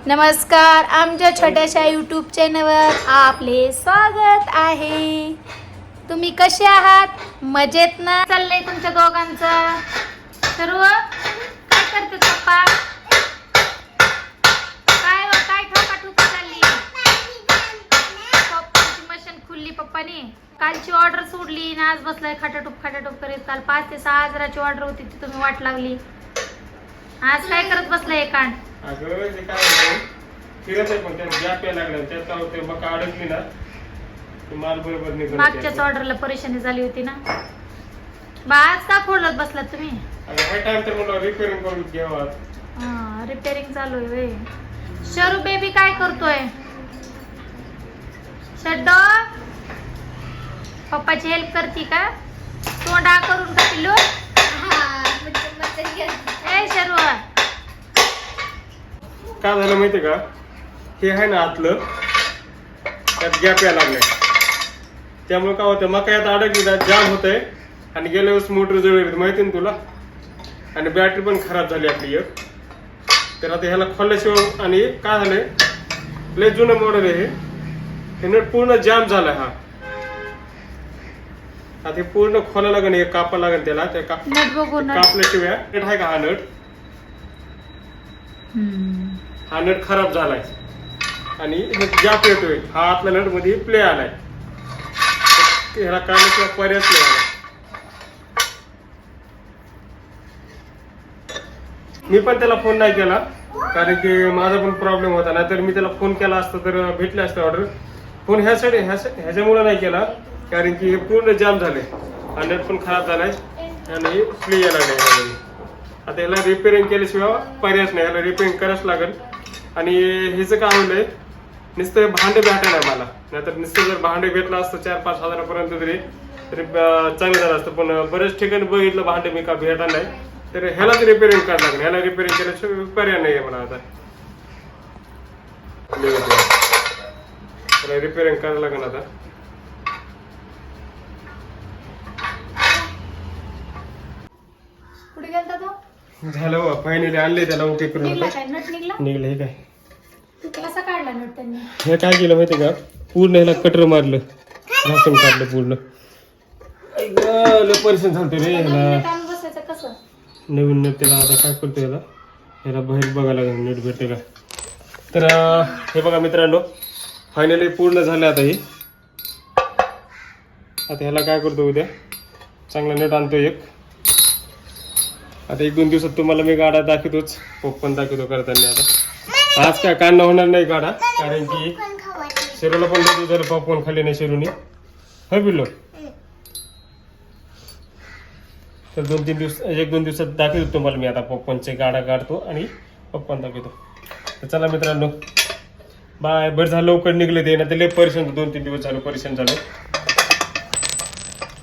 नमस्कार, आमच्या छोट्याशा यूट्यूब चॅनलवर आपले स्वागत आहे. तुम्ही कसे आहात? मजेत ना? चाललंय तुमच्या दोघांचं सर्व? काय करते पप्पा? काय ठोका चालली? पप्पाची मशीन खुलली पप्पानी. कालची ऑर्डर सोडली ना, आज बसलाय खटाटूप करीत. काल 5 ते 6 हजाराची ऑर्डर होती, ती तुम्ही वाट लागली. आज काय करत बसलाय कांड? अगं हे काय झालं, फिरत आहे पण त्यात गॅप यायला लागला. त्यात काय होते, मका अडकली ना ते माल बरोबर निघत. मागच्याच ऑर्डरला परेशानी झाली होती ना. आज का खोडत बसलात तुम्ही? हा टाइम तर मला रिपेअरिंग करून घ्यावा. हा, रिपेअरिंग चालू आहे वे. शरू बेबी काय करतोय? शड्डो पप्पाची हेल्प करती का? तोंडा करून का पिल्लू? ए शरू, काय झालं माहितीये का, हे आहे ना आतलं, त्यात गॅप यायला लागलाय. त्यामुळे काय होतं, मका यात अडकली ना, जाम होतंय. आणि गेल्या वेळेस मोटर जळली माहिती ना तुला, आणि बॅटरी पण खराब झाली आपली एक. तर आता ह्याला खोलल्याशिवाय, आणि काय झालंय, लय जुनं मॉडेल आहे हे नट पूर्ण जाम झालाय. हा आता हे पूर्ण खोला लागेल, हे कापा लागेल त्याला. त्या नट बघू नट. कापल्याशिवाय नट आहे का हा नट, हा नट खराब झालाय आणि गॅप येतोय. हा आतला नट मध्ये प्ले आलाय. ह्याला काढल्याशिवाय पर्यायच नाही आला. मी पण त्याला फोन नाही केला, कारण की माझा पण प्रॉब्लेम होता. नाहीतर मी त्याला फोन केला असता तर भेटले असते ऑर्डर. फोन ह्याच्यामुळे नाही केला, कारण की हे पूर्ण जाम झाले. हा नट पण खराब झालाय आणि प्ले यायला लागलाय. आता याला रिपेअरिंग केल्याशिवाय पर्यायच नाही. याला रिपेअरिंग करावंच लागेल. आणि ह्याचं काय होलंय, नुसतं भांडे भेटा नाही मला. नाहीतर नुसतं जर भांडे भेटलं असतं 4-5 हजारापर्यंत तरी चांगलं झालं असतं. पण बरेच ठिकाणी बघितलं भांडे मी का भेटा नाही. तर ह्यालाच रिपेअरिंग करायला लागेल. ह्याला रिपेअरिंग केल्याशिवाय पर्याय नाही आहे मला. आता ह्याला रिपेअरिंग करायला लागेल आता. कुठे गेलता तो? झालं बा, फायनली आणले त्याला. ओके करून निघला काय? नट निघला? निघलं. हे काय, तू कसा काढला नट त्यांनी? हे काय केलं माहिती का, पूर्ण ह्याला कटर मारलं, घासून काढलं पूर्ण. परेशान झालते रे ह्याला. काम बसायचं कसं? नवीन नट त्याला आता काय करतो, ह्याला बाहेर बघायला लागेल नेट भेटते का. तर हे बघा मित्रांनो, फायनली पूर्ण झालं आता हे. आता ह्याला काय करतो, उद्या चांगला नेट आणतो एक. आता 1-2 दिवसात तुम्हाला मी गाडा दाखवतोच, पण दाखवतो करताना. आता आज काय काढणं होणार नाही गाडा, कारण की शेरूला पण बघू झालं पॉपकॉर्न खाल्ले नाही शेरूनी. हो बिल्लो. तर 1-2 दिवसात दाखवतो तुम्हाला मी. आता पॉपकॉर्नचे गाडा काढतो आणि पॉपकॉर्न दाखवतो. तर चला मित्रांनो, बाय. बरं झालं लवकर निघले ते, ना ते लय परेशान 2-3 दिवस झालं परेशान झालं.